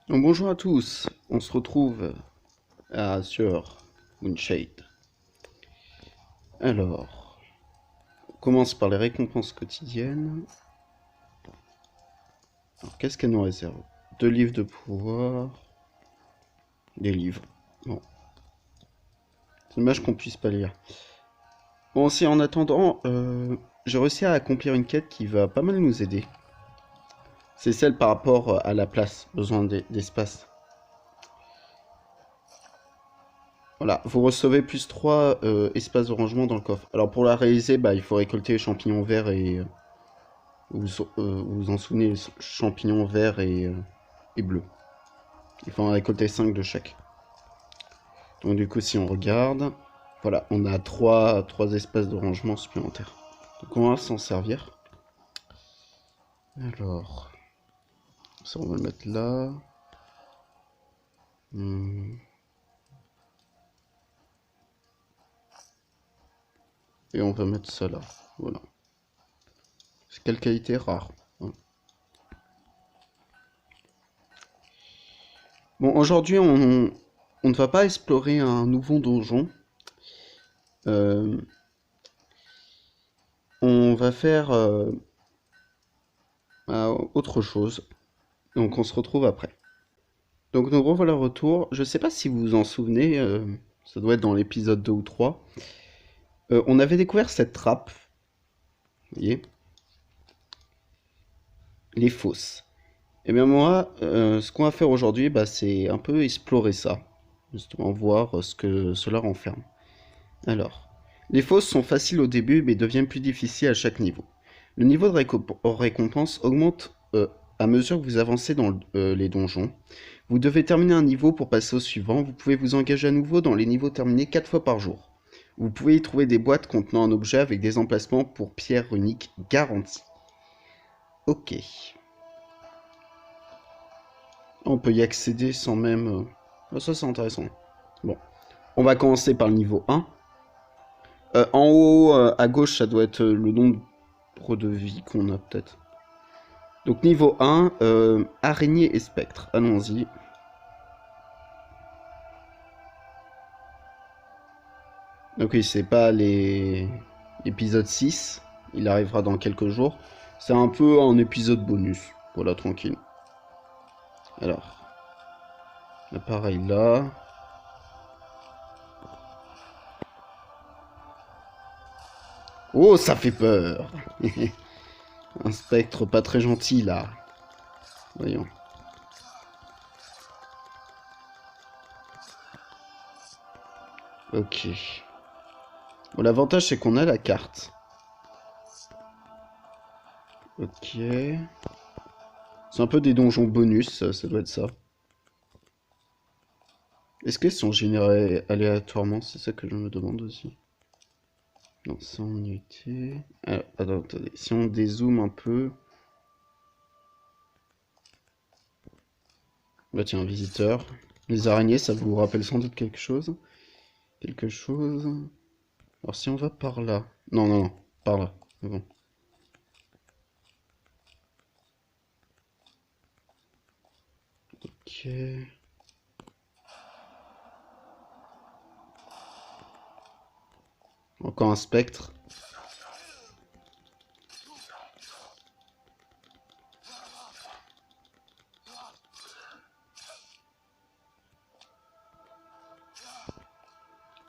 Donc, bonjour à tous, on se retrouve sur Moonshade. Alors, on commence par les récompenses quotidiennes. Alors, qu'est-ce qu'elle nous réserve? 2 livres de pouvoir. Des livres. Bon, c'est dommage qu'on puisse pas lire. Bon, si en attendant, j'ai réussi à accomplir une quête qui va pas mal nous aider. C'est celle par rapport à la place, besoin d'espace. Voilà, vous recevez plus 3 espaces de rangement dans le coffre. Alors pour la réaliser, il faut récolter les champignons verts et vous en souvenez, les champignons verts et bleus. Il faut en récolter 5 de chaque. Donc du coup, si on regarde, voilà, on a 3 espaces de rangement supplémentaires. Donc on va s'en servir. Alors, ça on va le mettre là. Et on va mettre ça là. Voilà. C'est quelle qualité? Rare. Voilà. Bon, aujourd'hui, on ne va pas explorer un nouveau donjon. Euh, on va faire autre chose. Donc on se retrouve après. Donc nous revoilà retour. Je sais pas si vous vous en souvenez, ça doit être dans l'épisode 2 ou 3. On avait découvert cette trappe, vous voyez, les fosses. Et bien moi, ce qu'on va faire aujourd'hui, c'est un peu explorer ça. Justement voir ce que cela renferme. Alors, les fosses sont faciles au début, mais deviennent plus difficiles à chaque niveau. Le niveau de récompense augmente à mesure que vous avancez dans les donjons. Vous devez terminer un niveau pour passer au suivant. Vous pouvez vous engager à nouveau dans les niveaux terminés 4 fois par jour. Vous pouvez y trouver des boîtes contenant un objet avec des emplacements pour pierres runiques garantis. Ok. On peut y accéder sans même... Ça c'est intéressant. Bon. On va commencer par le niveau 1. En haut à gauche, ça doit être le nombre de vie qu'on a peut-être. Donc niveau 1, araignée et spectre. Allons-y. Donc oui, c'est pas l'épisode 6. Il arrivera dans quelques jours. C'est un peu un épisode bonus. Voilà, tranquille. Alors. L'appareil là. Oh, ça fait peur. Un spectre pas très gentil là. Voyons. Ok. Bon, l'avantage c'est qu'on a la carte. Ok. C'est un peu des donjons bonus, ça doit être ça. Est-ce qu'ils sont générés aléatoirement? C'est ça que je me demande aussi. Non, ça on y était. Alors, attendez. Si on dézoome un peu. Bah tiens, visiteur. Les araignées, ça vous rappelle sans doute quelque chose. Quelque chose. Alors si on va par là. Non, non, non. Par là. Bon. Ok. Encore un spectre.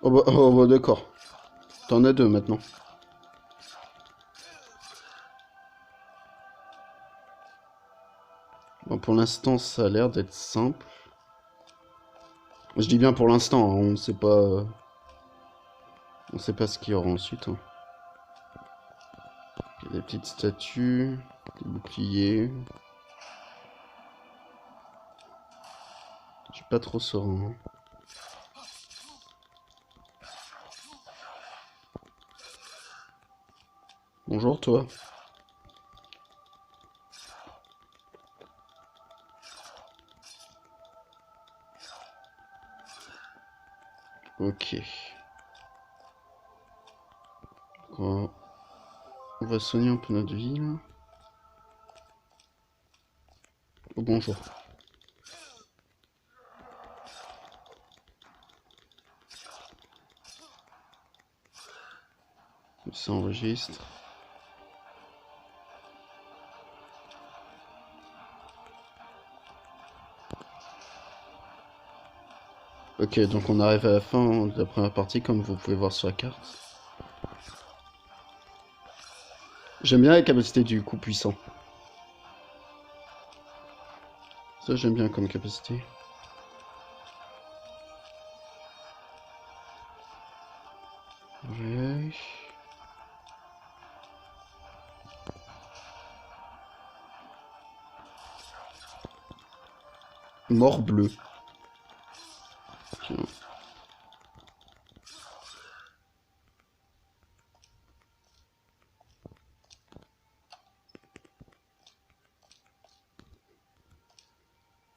Oh bah d'accord. T'en as 2 maintenant. Bon, pour l'instant, ça a l'air d'être simple. Je dis bien pour l'instant, hein, on sait pas ce qu'il y aura ensuite. Hein. Il y a des petites statues, des boucliers. Je suis pas trop serein. Hein. Bonjour toi. Ok. On va soigner un peu notre vie là. Oh, bonjour. Ça enregistre. Ok, donc on arrive à la fin de la première partie, comme vous pouvez voir sur la carte. J'aime bien la capacité du coup puissant. Ça, j'aime bien comme capacité. Ouais. Mort bleu. Tiens.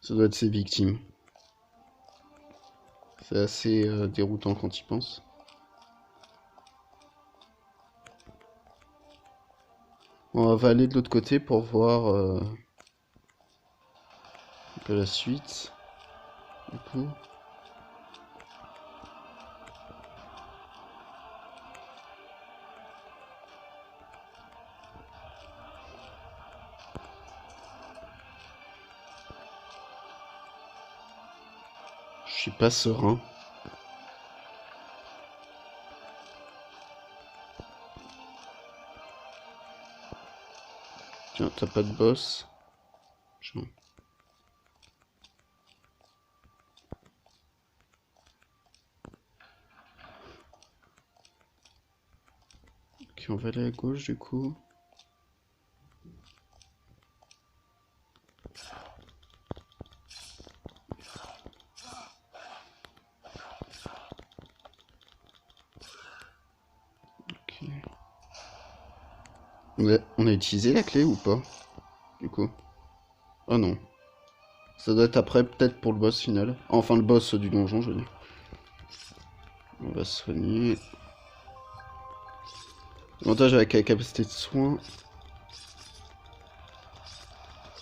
Ça doit être ses victimes. C'est assez déroutant quand il pense. On va aller de l'autre côté pour voir un peu la suite. Du coup. Je suis pas serein. Tiens, t'as pas de boss. Tiens. Ok, on va aller à gauche du coup. Ok. On a utilisé la clé ou pas? Du coup. Oh non. Ça doit être après, peut-être pour le boss final. Enfin, le boss du donjon, je veux dire. On va se soigner. L'avantage avec la capacité de soin,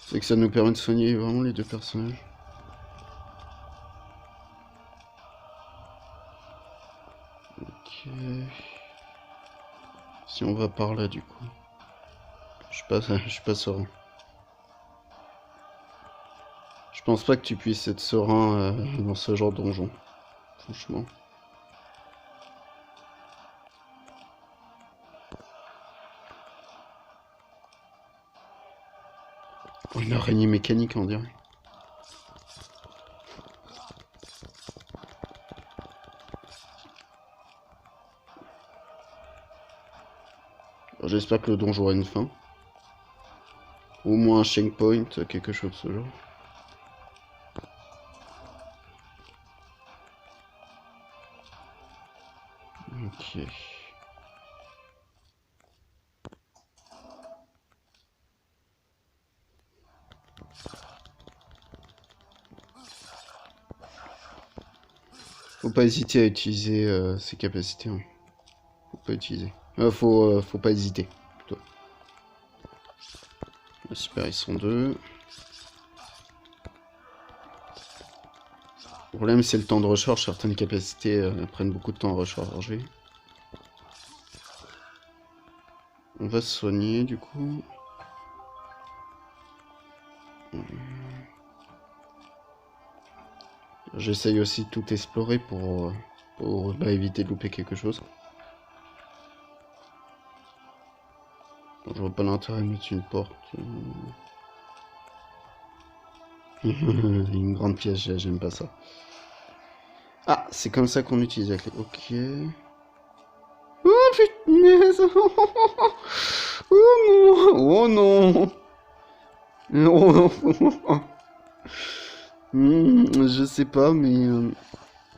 c'est que ça nous permet de soigner vraiment les deux personnages. Ok. Si on va par là, du coup. Je suis pas serein. Je pense pas que tu puisses être serein dans ce genre de donjon. Franchement. Oh, une araignée mécanique, on dirait. J'espère que le donjon aura une fin. Au moins un checkpoint, quelque chose de ce genre. Ok. Faut pas hésiter à utiliser ses capacités. Hein. Faut pas utiliser. Faut pas hésiter. Plutôt. Super, ils sont deux. Le problème, c'est le temps de recharge. Certaines capacités prennent beaucoup de temps à recharger. On va se soigner, du coup. J'essaye aussi de tout explorer pour éviter de louper quelque chose. Je vois pas l'intérêt de mettre une porte. Une grande pièce, j'aime pas ça. Ah, c'est comme ça qu'on utilise la clé. Ok. Oh putain. Oh non. Oh non. Oh. Je sais pas, mais...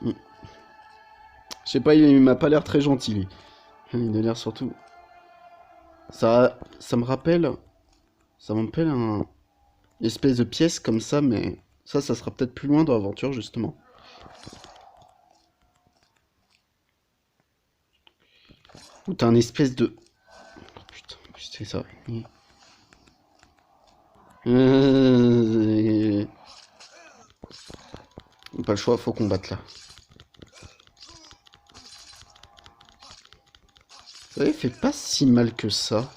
je sais pas, il m'a pas l'air très gentil, lui. Il a l'air surtout... Ça me rappelle... Ça me rappelle un... Une espèce de pièce comme ça, mais... Ça sera peut-être plus loin dans l'aventure, justement. Ou t'as un espèce de... Oh, putain, c'est ça. Pas le choix, faut combattre là. Ouais, il fait pas si mal que ça.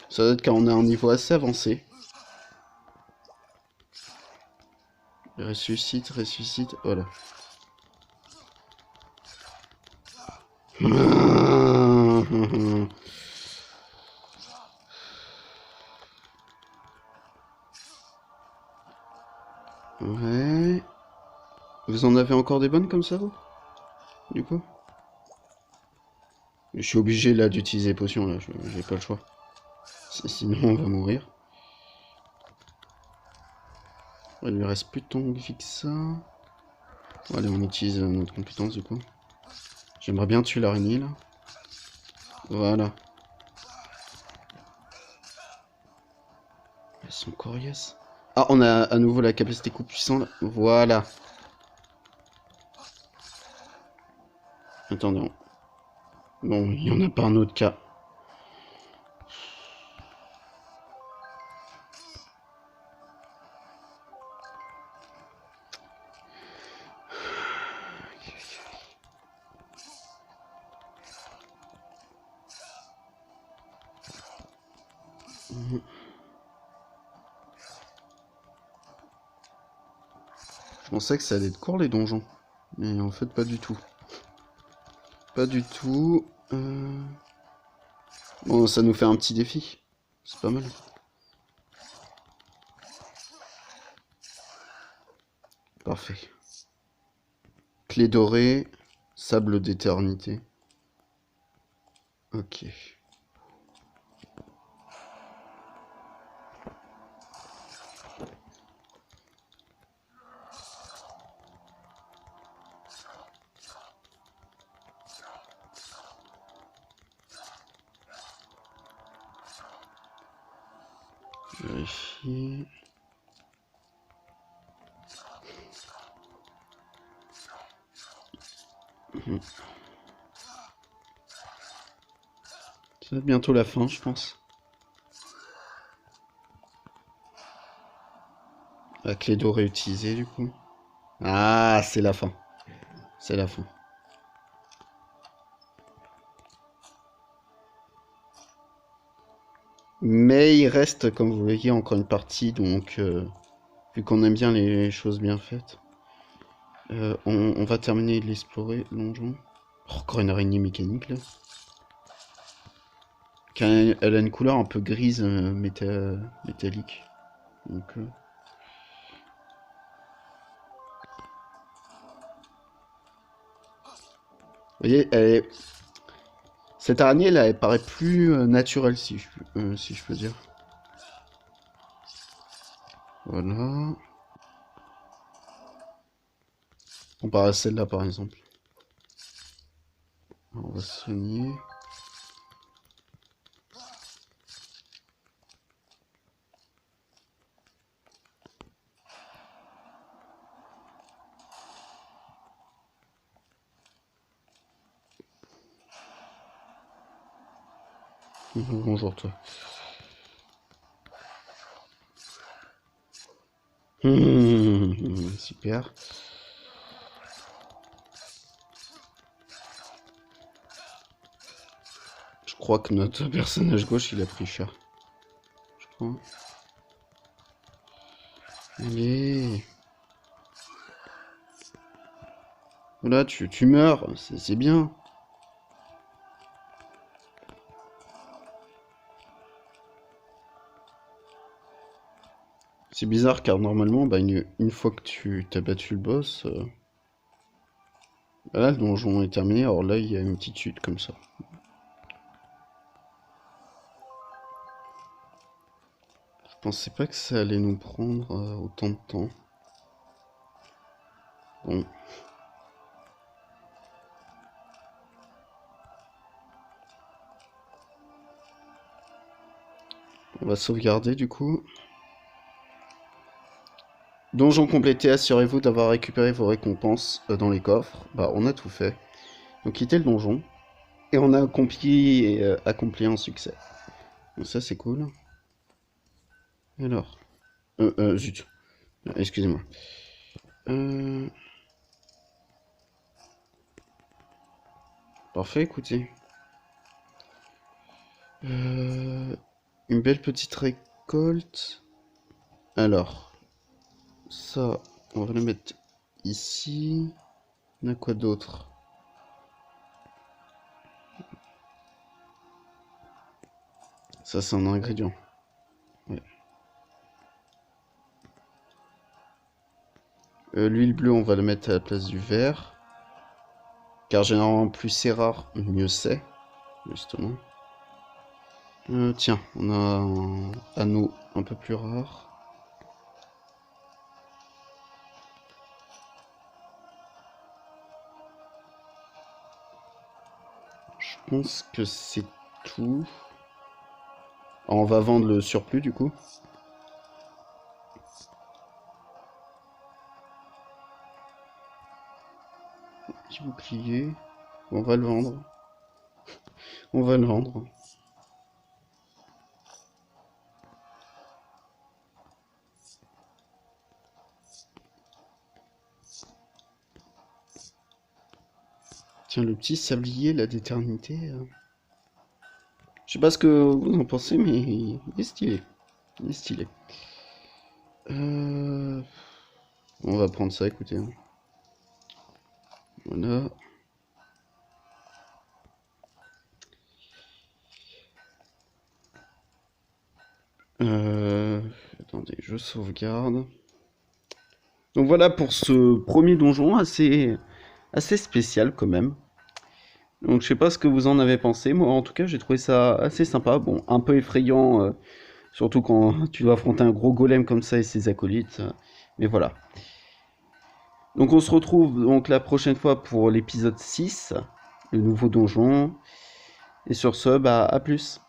Ça doit être quand on a un niveau assez avancé. Ressuscite, ressuscite, voilà. Ouais. Vous en avez encore des bonnes comme ça, vous? Du coup? Je suis obligé là d'utiliser les potions là, j'ai pas le choix. Sinon on va mourir. Ouais, il lui reste plus tant de vie que ça. Bon, allez, on utilise notre compétence du coup. J'aimerais bien tuer l'araignée là. Voilà. Elles sont coriaces. Ah, on a à nouveau la capacité coup puissant là. Voilà. Attendez. Bon, il y en a pas un autre cas. Je pensais que ça allait être court les donjons. Mais en fait pas du tout. Pas du tout. Bon, ça nous fait un petit défi. C'est pas mal. Parfait. Clé dorée. Sable d'éternité. Ok. Vérifier. Ça va être bientôt la fin, je pense. La clé dorée utilisée, du coup. Ah, c'est la fin. C'est la fin. Mais il reste, comme vous voyez, encore une partie, donc vu qu'on aime bien les choses bien faites, on va terminer de l'explorer, donjon. Oh, encore une araignée mécanique, là. Elle a une couleur un peu grise, métallique. Donc, vous voyez, cette araignée, là, elle paraît plus naturelle, si je peux dire. Voilà. Comparé à celle-là, par exemple. Alors, on va se soigner. Bonjour, toi. Super. Je crois que notre personnage gauche, il a pris cher. Je crois. Allez. Voilà, tu meurs, c'est bien. C'est bizarre car normalement, bah, une fois que tu t'as battu le boss, bah là, le donjon est terminé. Alors là, il y a une petite chute comme ça. Je pensais pas que ça allait nous prendre autant de temps. Bon. On va sauvegarder du coup. Donjon complété, assurez-vous d'avoir récupéré vos récompenses dans les coffres. Bah, on a tout fait. Donc, quittez le donjon. Et on a accompli un succès. Donc, ça, c'est cool. Alors. Zut. Excusez-moi. Euh... Parfait, écoutez. Une belle petite récolte. Alors, ça, on va le mettre ici. On a quoi d'autre? Ça, c'est un ingrédient. Ouais. L'huile bleue, on va le mettre à la place du vert. Car généralement, plus c'est rare, mieux c'est. Justement. Tiens, on a un anneau un peu plus rare. Je pense que c'est tout. Ah, on va vendre le surplus du coup. Petit bouclier. On va le vendre. On va le vendre. Tiens, le petit sablier, la d'éternité. Je sais pas ce que vous en pensez, mais il est stylé. Il est stylé. On va prendre ça, écoutez. Voilà. Attendez, je sauvegarde. Donc voilà pour ce premier donjon assez spécial quand même. Donc je sais pas ce que vous en avez pensé. Moi en tout cas j'ai trouvé ça assez sympa. Bon, un peu effrayant, surtout quand tu dois affronter un gros golem comme ça et ses acolytes. Mais voilà. Donc on se retrouve donc la prochaine fois pour l'épisode 6, le nouveau donjon. Et sur ce, bah à plus.